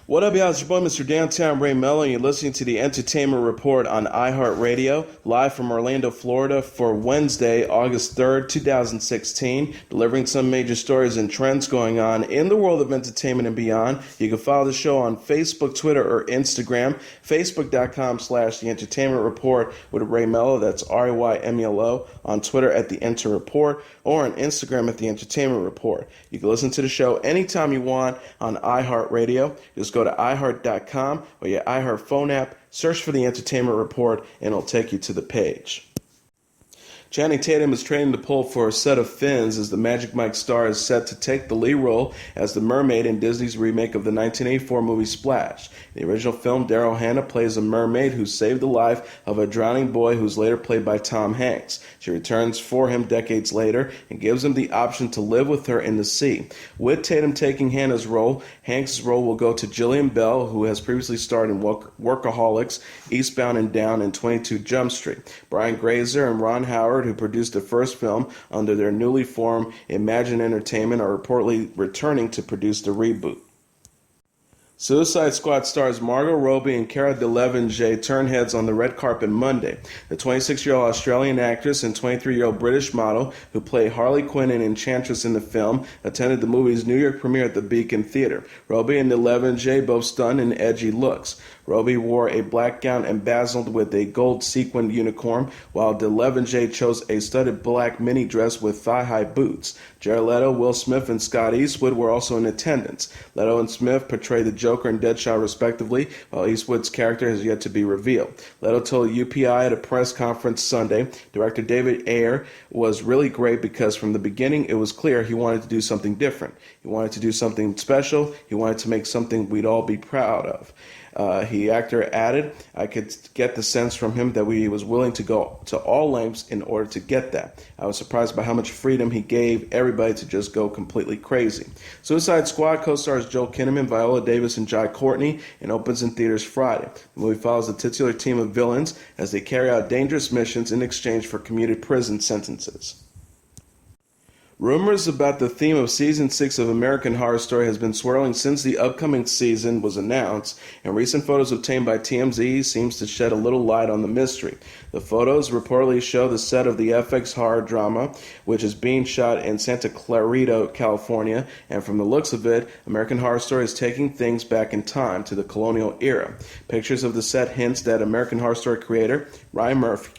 What up, y'all? It's your boy, Mr. Downtown Ray Melo, and you're listening to the Entertainment Report on iHeartRadio, live from Orlando, Florida, for Wednesday, August 3rd, 2016, delivering some major stories and trends going on in the world of entertainment and beyond. You can follow the show on Facebook, Twitter, or Instagram, facebook.com/The Entertainment Report with Ray Melo, that's RAYMELO, on Twitter at The Enter Report, or on Instagram at The Entertainment Report. You can listen to the show anytime you want on iHeartRadio. Just go to iHeart.com or your iHeart phone app, search for The Entertainment Report, and it'll take you to the page. Channing Tatum is training to pull for a set of fins as the Magic Mike star is set to take the lead role as the mermaid in Disney's remake of the 1984 movie Splash. In the original film, Daryl Hannah plays a mermaid who saved the life of a drowning boy who's later played by Tom Hanks. She returns for him decades later and gives him the option to live with her in the sea. With Tatum taking Hannah's role, Hanks' role will go to Jillian Bell, who has previously starred in Workaholics, Eastbound and Down, and 22 Jump Street. Brian Grazer and Ron Howard, who produced the first film under their newly formed Imagine Entertainment, are reportedly returning to produce the reboot. Suicide Squad stars Margot Robbie and Cara Delevingne turn heads on the red carpet Monday. The 26-year-old Australian actress and 23-year-old British model who play Harley Quinn and Enchantress in the film attended the movie's New York premiere at the Beacon Theater. Robbie and Delevingne both stunned in edgy looks. Robbie wore a black gown embezzled with a gold sequined unicorn, while Delevingne chose a studded black mini dress with thigh-high boots. Jared Leto, Will Smith, and Scott Eastwood were also in attendance. Leto and Smith portrayed the Joker and Deadshot respectively, while Eastwood's character has yet to be revealed. Leto told UPI at a press conference Sunday, director David Ayer was really great because from the beginning it was clear he wanted to do something different. He wanted to do something special. He wanted to make something we'd all be proud of. Actor added, I could get the sense from him that he was willing to go to all lengths in order to get that. I was surprised by how much freedom he gave everybody to just go completely crazy. Suicide Squad co-stars Joel Kinnaman, Viola Davis, and Jai Courtney and opens in theaters Friday. The movie follows the titular team of villains as they carry out dangerous missions in exchange for commuted prison sentences. Rumors about the theme of Season 6 of American Horror Story has been swirling since the upcoming season was announced, and recent photos obtained by TMZ seems to shed a little light on the mystery. The photos reportedly show the set of the FX horror drama, which is being shot in Santa Clarita, California, and from the looks of it, American Horror Story is taking things back in time to the colonial era. Pictures of the set hints that American Horror Story creator Ryan Murphy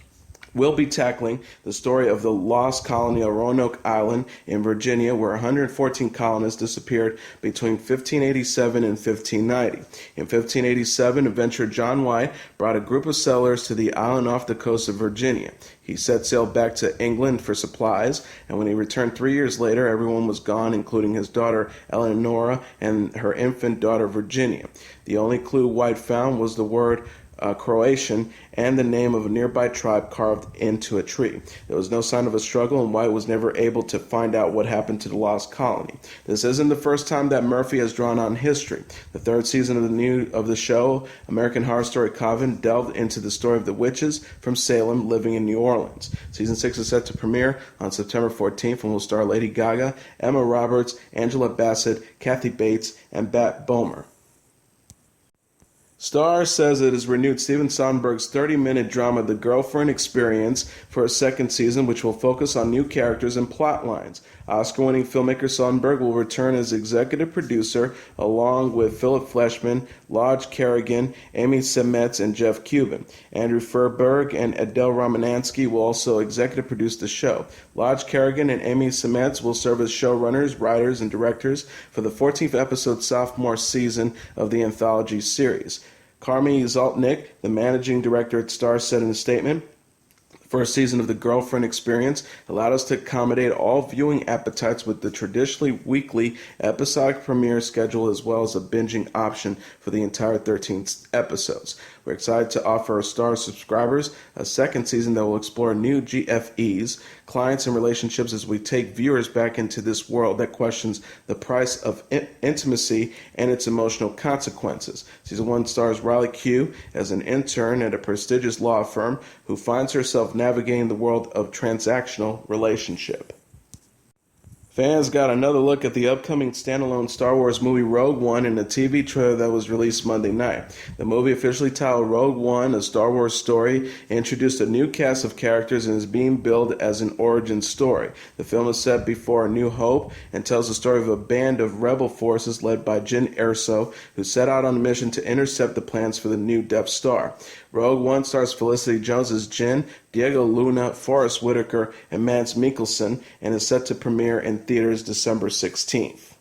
will be tackling the story of the lost colony of Roanoke Island in Virginia, where 114 colonists disappeared between 1587 and 1590. In 1587, adventurer John White brought a group of settlers to the island off the coast of Virginia. He set sail back to England for supplies, and when he returned 3 years later, everyone was gone, including his daughter Eleanora and her infant daughter Virginia. The only clue White found was the word Croatian and the name of a nearby tribe carved into a tree. There was no sign of a struggle, and White was never able to find out what happened to the lost colony. This isn't the first time that Murphy has drawn on history. The third season of the show, American Horror Story Coven, delved into the story of the witches from Salem living in New Orleans. Season 6 is set to premiere on September 14th and will star Lady Gaga, Emma Roberts, Angela Bassett, Kathy Bates, and Bat Bomer. Star says it has renewed Steven Soderbergh's 30-minute drama The Girlfriend Experience for a second season, which will focus on new characters and plot lines. Oscar-winning filmmaker Soderbergh will return as executive producer along with Philip Fleshman, Lodge Kerrigan, Amy Seimetz, and Jeff Cuban. Andrew Furberg and Adele Romansky will also executive produce the show. Lodge Kerrigan and Amy Seimetz will serve as showrunners, writers, and directors for the 14th episode sophomore season of the anthology series. Carmi Zaltnick, the managing director at Star, said in a statement, first season of The Girlfriend Experience allowed us to accommodate all viewing appetites with the traditionally weekly episodic premiere schedule as well as a binging option for the entire 13 episodes. We're excited to offer our Star subscribers a second season that will explore new GFEs, clients, and relationships as we take viewers back into this world that questions the price of intimacy and its emotional consequences. Season 1 stars Riley Q as an intern at a prestigious law firm who finds herself navigating the world of transactional relationship. Fans got another look at the upcoming standalone Star Wars movie Rogue One in a TV trailer that was released Monday night. The movie, officially titled Rogue One, A Star Wars Story, introduced a new cast of characters and is being billed as an origin story. The film is set before A New Hope and tells the story of a band of rebel forces led by Jyn Erso, who set out on a mission to intercept the plans for the new Death Star. Rogue One stars Felicity Jones as Jyn, Diego Luna, Forrest Whitaker, and Mads Mikkelsen, and is set to premiere in theaters December 16th.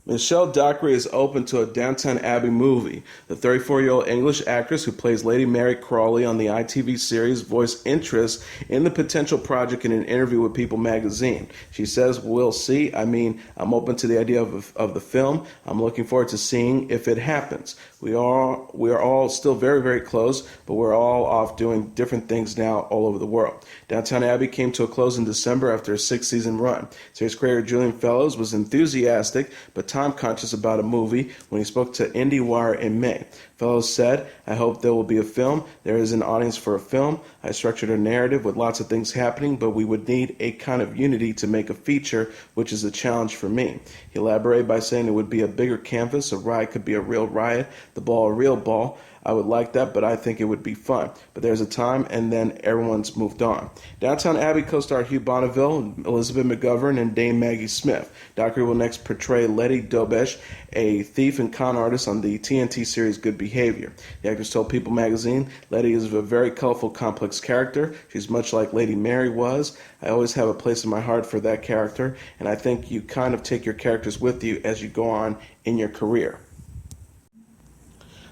Michelle Dockery is open to a Downton Abbey movie. The 34-year-old English actress who plays Lady Mary Crawley on the ITV series voiced interest in the potential project in an interview with People magazine. She says, "We'll see. I'm open to the idea of the film. I'm looking forward to seeing if it happens. We are all still very, very close, but we're all off doing different things now all over the world." Downton Abbey came to a close in December after a 6-season run. Series creator Julian Fellows was enthusiastic but time-conscious about a movie when he spoke to IndieWire in May. Fellows said, "I hope there will be a film. There is an audience for a film. I structured a narrative with lots of things happening, but we would need a kind of unity to make a feature, which is a challenge for me." He elaborated by saying it would be a bigger canvas, a riot could be a real riot, the ball a real ball. I would like that, but I think it would be fun. But there's a time, and then everyone's moved on. Downton Abbey co-star Hugh Bonneville, Elizabeth McGovern, and Dame Maggie Smith. Dockery will next portray Letty Dobesh, a thief and con artist on the TNT series Good Behavior. The actress told People magazine, "Letty is a very colorful, complex character. She's much like Lady Mary was. I always have a place in my heart for that character, and I think you kind of take your characters with you as you go on in your career."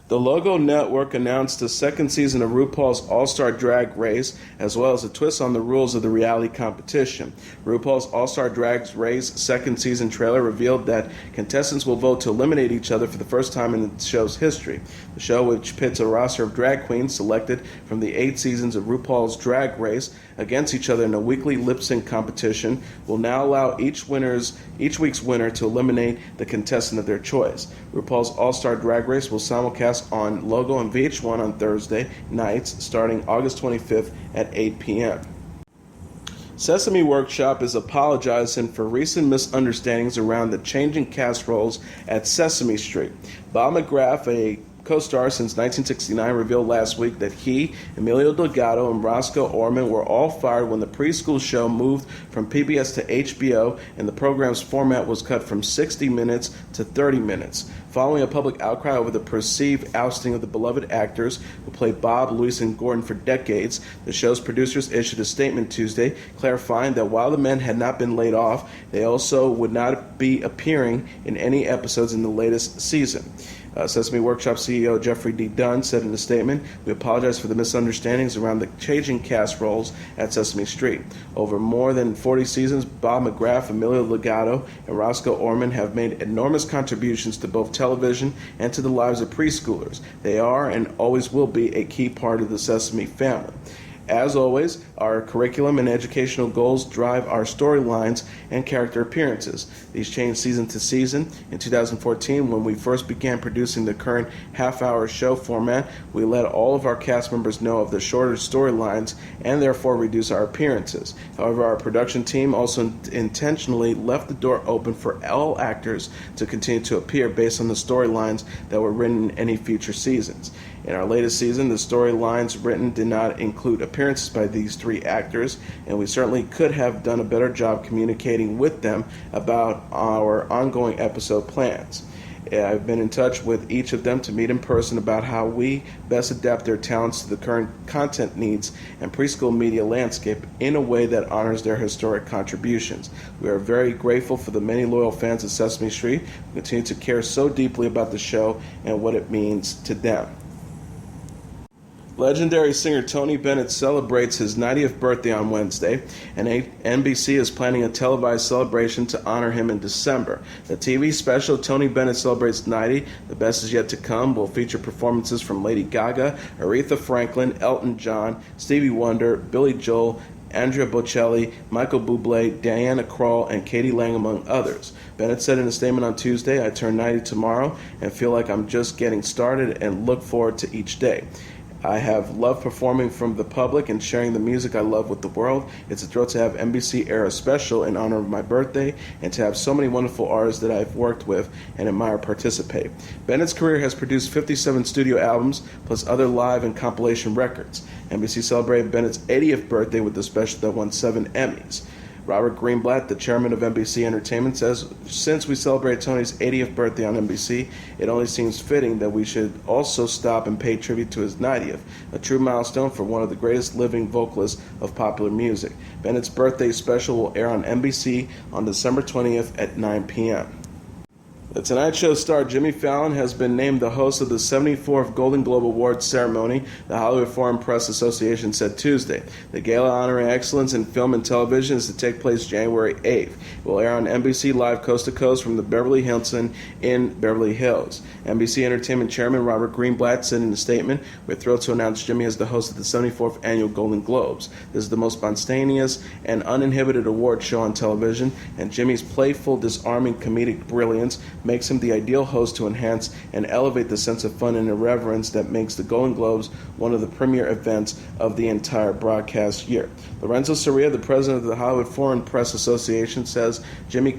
The Logo Network announced the second season of RuPaul's All-Star Drag Race, as well as a twist on the rules of the reality competition. RuPaul's All-Star Drag Race second season trailer revealed that contestants will vote to eliminate each other for the first time in the show's history. The show, which pits a roster of drag queens selected from the 8 seasons of RuPaul's Drag Race against each other in a weekly lip-sync competition, will now allow each week's winner to eliminate the contestant of their choice. RuPaul's All-Star Drag Race will simulcast on Logo and VH1 on Thursday nights starting August 25th at 8 p.m. Sesame Workshop is apologizing for recent misunderstandings around the changing cast roles at Sesame Street. Bob McGrath, a co-star since 1969, revealed last week that he, Emilio Delgado, and Roscoe Orman were all fired when the preschool show moved from PBS to HBO and the program's format was cut from 60 minutes to 30 minutes. Following a public outcry over the perceived ousting of the beloved actors who played Bob, Louise, and Gordon for decades, the show's producers issued a statement Tuesday clarifying that while the men had not been laid off, they also would not be appearing in any episodes in the latest season. Sesame Workshop CEO Jeffrey D. Dunn said in a statement, "We apologize for the misunderstandings around the changing cast roles at Sesame Street. Over more than 40 seasons, Bob McGrath, Emilio Delgado, and Roscoe Orman have made enormous contributions to both television and to the lives of preschoolers. They are and always will be a key part of the Sesame family. As always, our curriculum and educational goals drive our storylines and character appearances. These change season to season. In 2014, when we first began producing the current half-hour show format, we let all of our cast members know of the shorter storylines and therefore reduce our appearances. However, our production team also intentionally left the door open for all actors to continue to appear based on the storylines that were written in any future seasons. In our latest season, the storylines written did not include appearances by these 3 actors, and we certainly could have done a better job communicating with them about our ongoing episode plans. I've been in touch with each of them to meet in person about how we best adapt their talents to the current content needs and preschool media landscape in a way that honors their historic contributions. We are very grateful for the many loyal fans of Sesame Street who continue to care so deeply about the show and what it means to them." Legendary singer Tony Bennett celebrates his 90th birthday on Wednesday, and NBC is planning a televised celebration to honor him in December. The TV special Tony Bennett Celebrates 90, The Best Is Yet to Come, will feature performances from Lady Gaga, Aretha Franklin, Elton John, Stevie Wonder, Billy Joel, Andrea Bocelli, Michael Bublé, Diana Krall, and Katie Lang, among others. Bennett said in a statement on Tuesday, "I turn 90 tomorrow and feel like I'm just getting started and look forward to each day." I have loved performing from the public and sharing the music I love with the world. It's a thrill to have NBC air a special in honor of my birthday and to have so many wonderful artists that I've worked with and admire participate. Bennett's career has produced 57 studio albums plus other live and compilation records. NBC celebrated Bennett's 80th birthday with a special that won 7 Emmys. Robert Greenblatt, the chairman of NBC Entertainment, says, since we celebrate Tony's 80th birthday on NBC, it only seems fitting that we should also stop and pay tribute to his 90th, a true milestone for one of the greatest living vocalists of popular music. Bennett's birthday special will air on NBC on December 20th at 9 p.m. The Tonight Show star Jimmy Fallon has been named the host of the 74th Golden Globe Awards ceremony, the Hollywood Foreign Press Association said Tuesday. The gala honoring excellence in film and television is to take place January 8th. It will air on NBC Live Coast to Coast from the Beverly Hilton in Beverly Hills. NBC Entertainment Chairman Robert Greenblatt said in a statement, "We're thrilled to announce Jimmy as the host of the 74th Annual Golden Globes. This is the most spontaneous and uninhibited award show on television, and Jimmy's playful, disarming comedic brilliance makes him the ideal host to enhance and elevate the sense of fun and irreverence that makes the Golden Globes one of the premier events of the entire broadcast year." Lorenzo Soria, the president of the Hollywood Foreign Press Association, says Jimmy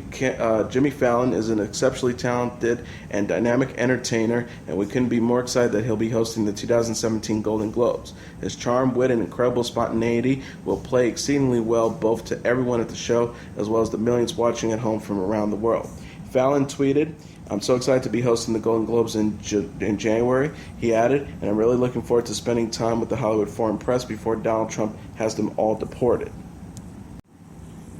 Fallon is an exceptionally talented and dynamic entertainer, and we couldn't be more excited that he'll be hosting the 2017 Golden Globes. His charm, wit, and incredible spontaneity will play exceedingly well both to everyone at the show as well as the millions watching at home from around the world. Fallon tweeted, "I'm so excited to be hosting the Golden Globes in January," he added, "and I'm really looking forward to spending time with the Hollywood Foreign Press before Donald Trump has them all deported."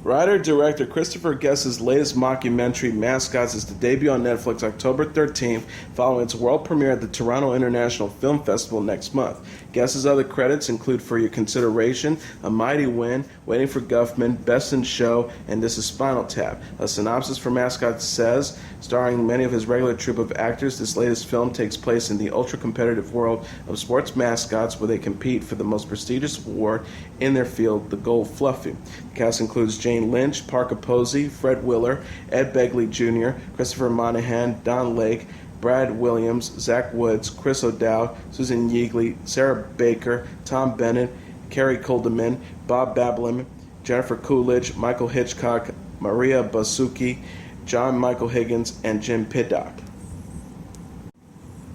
Writer-director Christopher Guest's latest mockumentary, Mascots, is to debut on Netflix October 13th, following its world premiere at the Toronto International Film Festival next month. Guest's other credits include For Your Consideration, A Mighty Wind, Waiting for Guffman, Best in Show, and This Is Spinal Tap. A synopsis for Mascots says, starring many of his regular troupe of actors, this latest film takes place in the ultra-competitive world of sports mascots where they compete for the most prestigious award in their field, the Gold Fluffy. The cast includes Jane Lynch, Parker Posey, Fred Willer, Ed Begley Jr., Christopher Monahan, Don Lake, Brad Williams, Zach Woods, Chris O'Dowd, Susan Yeagley, Sarah Baker, Tom Bennett, Kerry Koldeman, Bob Balaban, Jennifer Coolidge, Michael Hitchcock, Maria Basuki, John Michael Higgins, and Jim Piddock.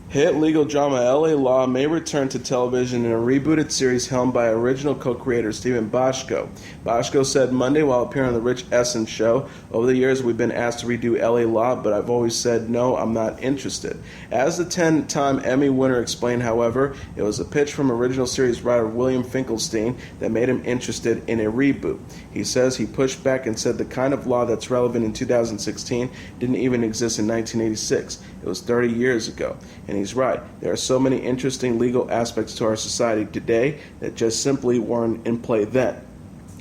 Hit legal drama LA Law may return to television in a rebooted series helmed by original co-creator Stephen Bochco. Bochco said Monday while appearing on The Rich Eisen Show, "Over the years we've been asked to redo LA Law, but I've always said no, I'm not interested." As the 10-time Emmy winner explained, however, it was a pitch from original series writer William Finkelstein that made him interested in a reboot. He says he pushed back and said the kind of law that's relevant in 2016 didn't even exist in 1986. It was 30 years ago. And he's right. There are so many interesting legal aspects to our society today that just simply weren't in play then.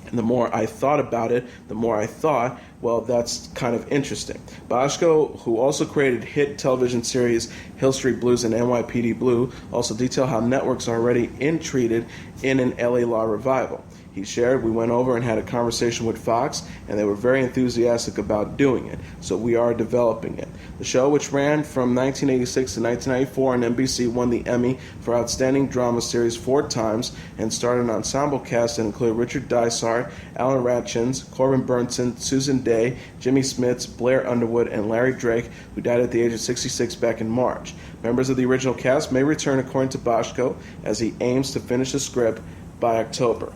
And the more I thought about it, the more I thought, well, that's kind of interesting. Bochco, who also created hit television series Hill Street Blues and NYPD Blue, also detailed how networks are already entreated in an LA Law revival. He shared, "We went over and had a conversation with Fox, and they were very enthusiastic about doing it, so we are developing it." The show, which ran from 1986 to 1994 on NBC, won the Emmy for Outstanding Drama Series 4 times and starred an ensemble cast that included Richard Dysart, Alan Ratchins, Corbin Burnson, Susan Day, Jimmy Smits, Blair Underwood, and Larry Drake, who died at the age of 66 back in March. Members of the original cast may return according to Bochco, as he aims to finish the script by October.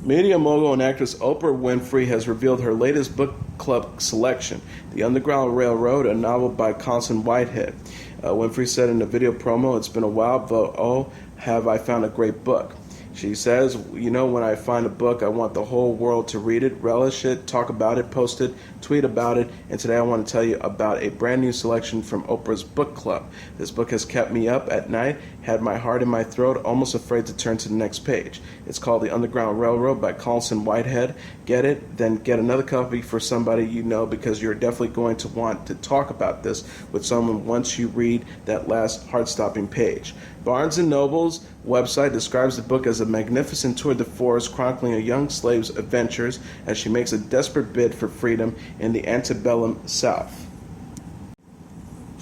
Media mogul and actress Oprah Winfrey has revealed her latest book club selection, The Underground Railroad, a novel by Colson Whitehead. Winfrey said in a video promo, "It's been a while, but oh, have I found a great book." She says, "You know, when I find a book, I want the whole world to read it, relish it, talk about it, post it, tweet about it, and today I want to tell you about a brand new selection from Oprah's book club. This book has kept me up at night, had my heart in my throat, almost afraid to turn to the next page. It's called The Underground Railroad by Colson Whitehead. Get it, then get another copy for somebody you know, because you're definitely going to want to talk about this with someone once you read that last heart-stopping page." Barnes & Noble's website describes the book as a magnificent tour de force chronicling a young slave's adventures as she makes a desperate bid for freedom in the antebellum South.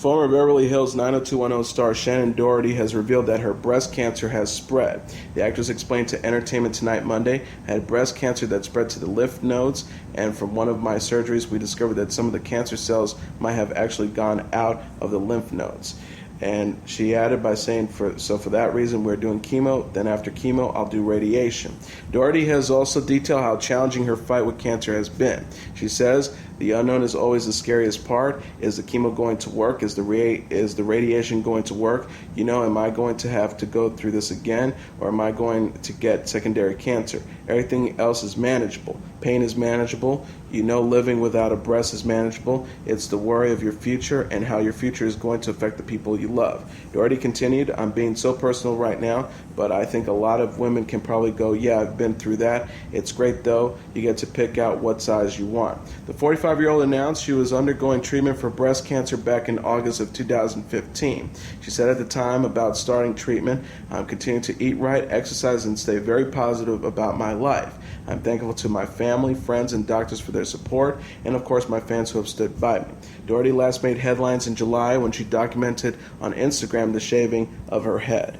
Former Beverly Hills 90210 star Shannon Doherty has revealed that her breast cancer has spread. The actress explained to Entertainment Tonight Monday, "I had breast cancer that spread to the lymph nodes, and from one of my surgeries we discovered that some of the cancer cells might have actually gone out of the lymph nodes." And she added by saying, for that reason, we're doing chemo. Then after chemo, I'll do radiation. Doherty has also detailed how challenging her fight with cancer has been. She says, "The unknown is always the scariest part. Is the chemo going to work? Is the radiation going to work? Am I going to have to go through this again? Or am I going to get secondary cancer? Everything else is manageable. Pain is manageable. Living without a breast is manageable. It's the worry of your future and how your future is going to affect the people you love." Doherty continued, "I'm being so personal right now, but I think a lot of women can probably go, yeah, I've been through that. It's great though. You get to pick out what size you want." The 45-year-old announced she was undergoing treatment for breast cancer back in August of 2015. She said at the time about starting treatment, "I'm continuing to eat right, exercise, and stay very positive about my life. I'm thankful to my family, friends, and doctors for their support, and of course my fans who have stood by me." Doherty last made headlines in July when she documented on Instagram the shaving of her head.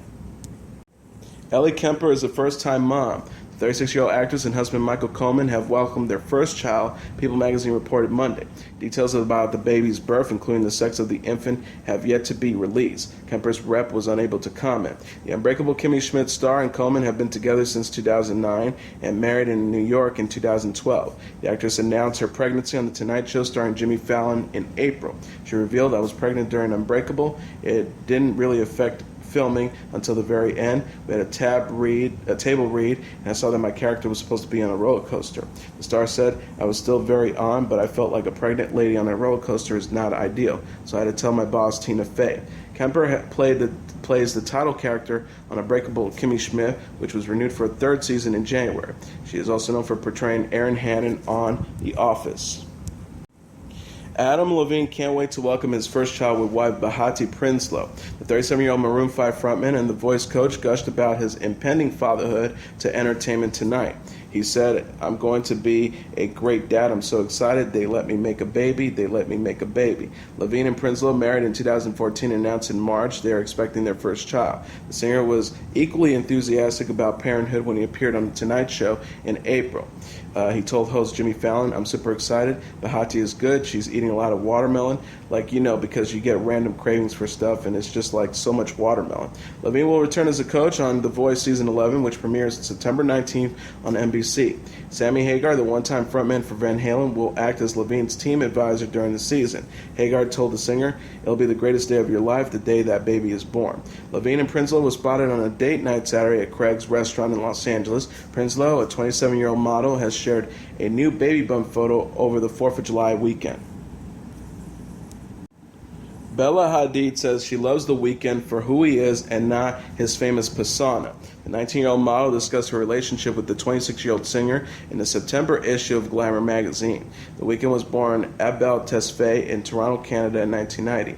Ellie Kemper is a first-time mom. The 36-year-old actress and husband Michael Coleman have welcomed their first child, People magazine reported Monday. Details about the baby's birth, including the sex of the infant, have yet to be released. Kemper's rep was unable to comment. The Unbreakable Kimmy Schmidt star and Coleman have been together since 2009 and married in New York in 2012. The actress announced her pregnancy on The Tonight Show starring Jimmy Fallon in April. She revealed, "I was pregnant during Unbreakable. It didn't really affect filming until the very end. We had a table read, and I saw that my character was supposed to be on a roller coaster." The star said, "I was still very on, but I felt like a pregnant lady on a roller coaster is not ideal, so I had to tell my boss, Tina Fey." Kemper plays the title character on Unbreakable Kimmy Schmidt, which was renewed for a third season in January. She is also known for portraying Erin Hannon on The Office. Adam Levine can't wait to welcome his first child with wife Bahati Prinsloo. The 37-year-old Maroon 5 frontman and the voice coach gushed about his impending fatherhood to Entertainment Tonight. He said, "I'm going to be a great dad. I'm so excited. They let me make a baby. They let me make a baby." Levine and Prinsloo, married in 2014, announced in March they are expecting their first child. The singer was equally enthusiastic about parenthood when he appeared on The Tonight Show in April. He told host Jimmy Fallon, "I'm super excited. Bahati is good. She's eating a lot of watermelon, because you get random cravings for stuff, and it's just like so much watermelon." Levine will return as a coach on The Voice Season 11, which premieres September 19th on NBC. Sammy Hagar, the one-time frontman for Van Halen, will act as Levine's team advisor during the season. Hagar told the singer, "It'll be the greatest day of your life, the day that baby is born." Levine and Prinsloo were spotted on a date night Saturday at Craig's restaurant in Los Angeles. Prinsloo, a 27-year-old model, has shared a new baby bump photo over the 4th of July weekend. Bella Hadid says she loves The Weeknd for who he is and not his famous persona. The 19-year-old model discussed her relationship with the 26-year-old singer in the September issue of Glamour magazine. The Weeknd was born Abel Tesfaye in Toronto, Canada in 1990.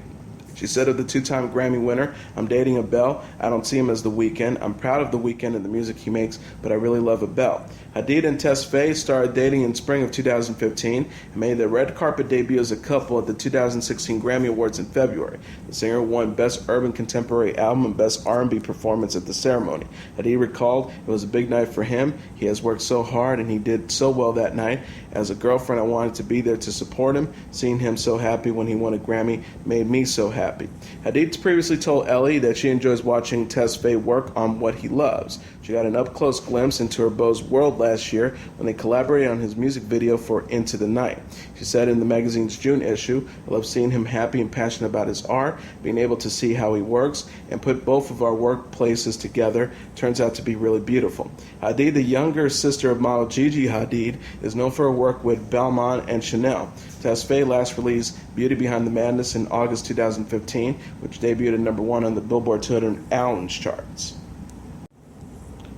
She said of the two-time Grammy winner, "I'm dating Abel. I don't see him as The Weeknd. I'm proud of The Weeknd and the music he makes, but I really love Abel." Hadid and Tesfaye started dating in spring of 2015 and made their red carpet debut as a couple at the 2016 Grammy Awards in February. The singer won Best Urban Contemporary Album and Best R&B Performance at the ceremony. Hadid recalled, "It was a big night for him. He has worked so hard and he did so well that night. As a girlfriend, I wanted to be there to support him. Seeing him so happy when he won a Grammy made me so happy." Hadid previously told Elle that she enjoys watching Tesfaye work on what he loves. She got an up-close glimpse into her beau's world last year when they collaborated on his music video for Into the Night. She said in the magazine's June issue, "I love seeing him happy and passionate about his art, being able to see how he works, and put both of our workplaces together turns out to be really beautiful." Hadid, the younger sister of model Gigi Hadid, is known for her work with Balmain and Chanel. Tesfaye last released Beauty Behind the Madness in August 2015, which debuted at #1 on the Billboard 200 Albums charts.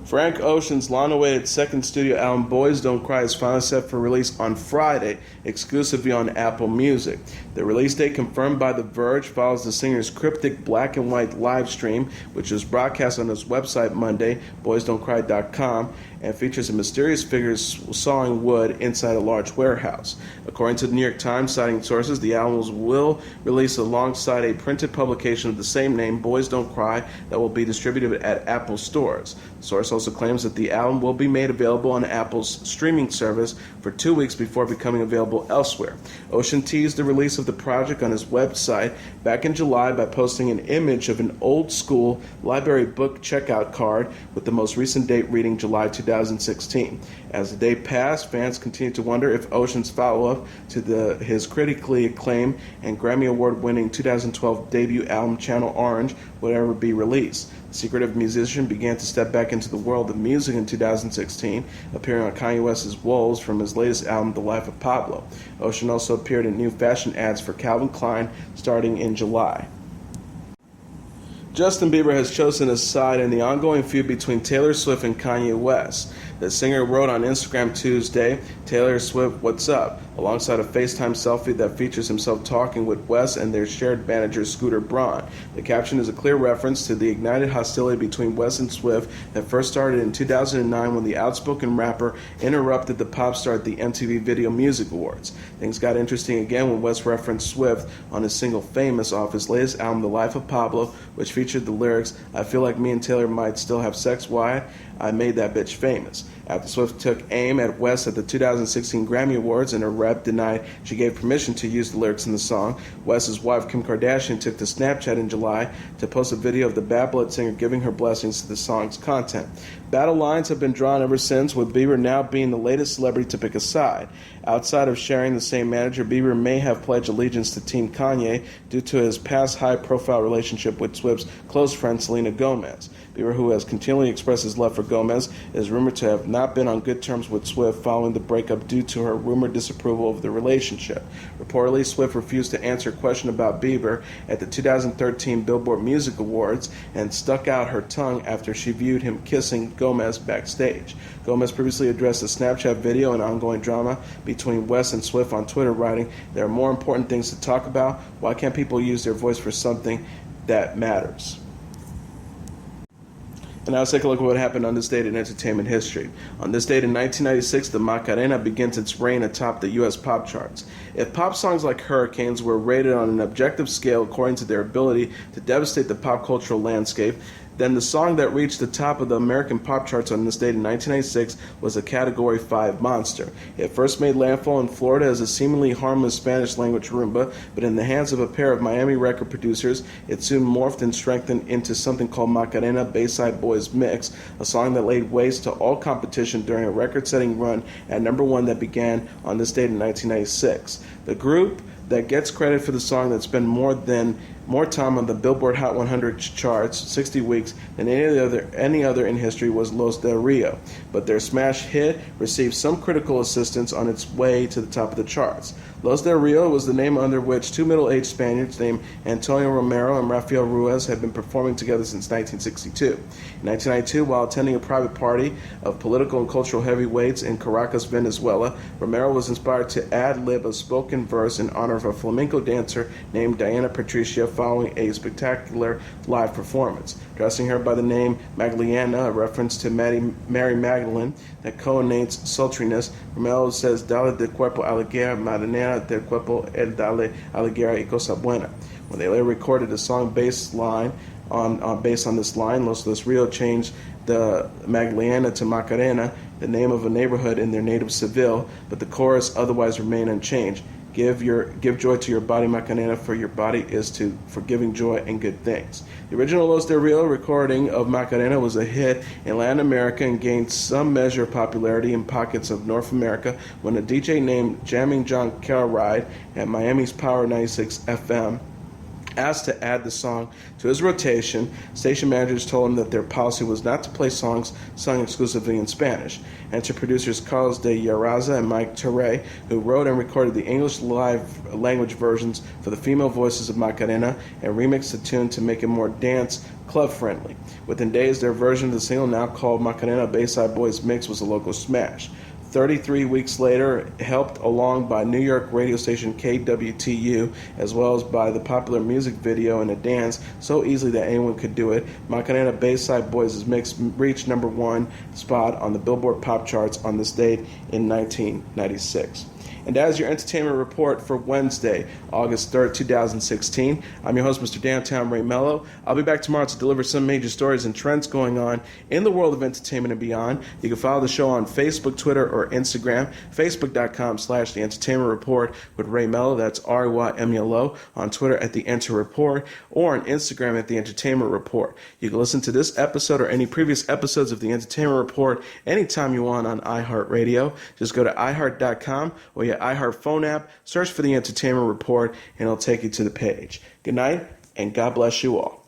Frank Ocean's long-awaited second studio album, Boys Don't Cry, is finally set for release on Friday, exclusively on Apple Music. The release date, confirmed by The Verge, follows the singer's cryptic black and white live stream, which was broadcast on his website Monday, boysdon'tcry.com, and features a mysterious figure sawing wood inside a large warehouse. According to the New York Times, citing sources, the album will release alongside a printed publication of the same name, Boys Don't Cry, that will be distributed at Apple stores. The source also claims that the album will be made available on Apple's streaming service for 2 weeks before becoming available elsewhere. Ocean teased the release of the project on his website back in July by posting an image of an old-school library book checkout card with the most recent date reading July 2016. As the day passed, fans continued to wonder if Ocean's follow-up to his critically acclaimed and Grammy Award-winning 2012 debut album Channel Orange would ever be released. The secretive musician began to step back into the world of music in 2016, appearing on Kanye West's Wolves from his latest album, The Life of Pablo. Ocean also appeared in new fashion ads for Calvin Klein starting in July. Justin Bieber has chosen a side in the ongoing feud between Taylor Swift and Kanye West. The singer wrote on Instagram Tuesday, "Taylor Swift, what's up?" alongside a FaceTime selfie that features himself talking with West and their shared manager Scooter Braun. The caption is a clear reference to the ignited hostility between West and Swift that first started in 2009 when the outspoken rapper interrupted the pop star at the MTV Video Music Awards. Things got interesting again when West referenced Swift on his single Famous off his latest album, The Life of Pablo, which featured the lyrics, "I feel like me and Taylor might still have sex. Why? I made that bitch famous." After Swift took aim at West at the 2016 Grammy Awards and her rep denied she gave permission to use the lyrics in the song, West's wife Kim Kardashian took to Snapchat in July to post a video of the Bad Blood singer giving her blessings to the song's content. Battle lines have been drawn ever since, with Bieber now being the latest celebrity to pick a side. Outside of sharing the same manager, Bieber may have pledged allegiance to Team Kanye due to his past high-profile relationship with Swift's close friend Selena Gomez. Bieber, who has continually expressed his love for Gomez, is rumored to have not been on good terms with Swift following the breakup due to her rumored disapproval of the relationship. Reportedly, Swift refused to answer a question about Bieber at the 2013 Billboard Music Awards and stuck out her tongue after she viewed him kissing Gomez backstage. Gomez previously addressed the Snapchat video and ongoing drama between West and Swift on Twitter, writing, "There are more important things to talk about. Why can't people use their voice for something that matters?" And now let's take a look at what happened on this date in entertainment history. On this date in 1996, the Macarena begins its reign atop the U.S. pop charts. If pop songs like Hurricanes were rated on an objective scale according to their ability to devastate the pop cultural landscape, then the song that reached the top of the American pop charts on this date in 1996 was a Category 5 monster. It first made landfall in Florida as a seemingly harmless Spanish-language rumba, but in the hands of a pair of Miami record producers, it soon morphed and strengthened into something called Macarena Bayside Boys Mix, a song that laid waste to all competition during a record-setting run at #1 that began on this date in 1996. The group that gets credit for the song that spent more time on the Billboard Hot 100 charts, 60 weeks, than any other in history was Los Del Rio. But their smash hit received some critical assistance on its way to the top of the charts. Los Del Rio was the name under which two middle-aged Spaniards named Antonio Romero and Rafael Ruiz had been performing together since 1962. In 1992, while attending a private party of political and cultural heavyweights in Caracas, Venezuela, Romero was inspired to ad-lib a spoken verse in honor of a flamenco dancer named Diana Patricia following a spectacular live performance. Dressing her by the name Magdalena, a reference to Mary Magdalene that connotes sultriness, Romero says, "Dale de cuerpo alegría, Magdalena del cuerpo, el dale alegría y cosa buena." When they later recorded a song based on this line, Los Del Rio changed the Magdalena to Macarena, the name of a neighborhood in their native Seville, but the chorus otherwise remained unchanged. Give joy to your body, Macarena, for your body is for giving joy and good things. The original Los Del Rio recording of Macarena was a hit in Latin America and gained some measure of popularity in pockets of North America when a DJ named Jamming John Carride at Miami's Power 96 FM asked to add the song to his rotation. Station managers told him that their policy was not to play songs sung exclusively in Spanish. Enter producers Carlos de Yarraza and Mike Teray, who wrote and recorded the English live language versions for the female voices of Macarena and remixed the tune to make it more dance club friendly. Within days, their version of the single, now called Macarena Bayside Boys Mix, was a local smash. 33 weeks later, helped along by New York radio station KWTU, as well as by the popular music video and a dance so easily that anyone could do it, Macarena Bayside Boys' mix reached number one spot on the Billboard pop charts on this date in 1996. And that is your entertainment report for Wednesday, August 3rd, 2016. I'm your host, Mr. Downtown Ray Melo. I'll be back tomorrow to deliver some major stories and trends going on in the world of entertainment and beyond. You can follow the show on Facebook, Twitter, or Instagram. Facebook.com/The Entertainment Report with Ray Melo. That's RYMELO. On Twitter at The Enter Report, or on Instagram at The Entertainment Report. You can listen to this episode or any previous episodes of The Entertainment Report anytime you want on iHeartRadio. Just go to iHeart.com or your iHeart phone app, search for The Entertainment Report, and it'll take you to the page. Good night, and God bless you all.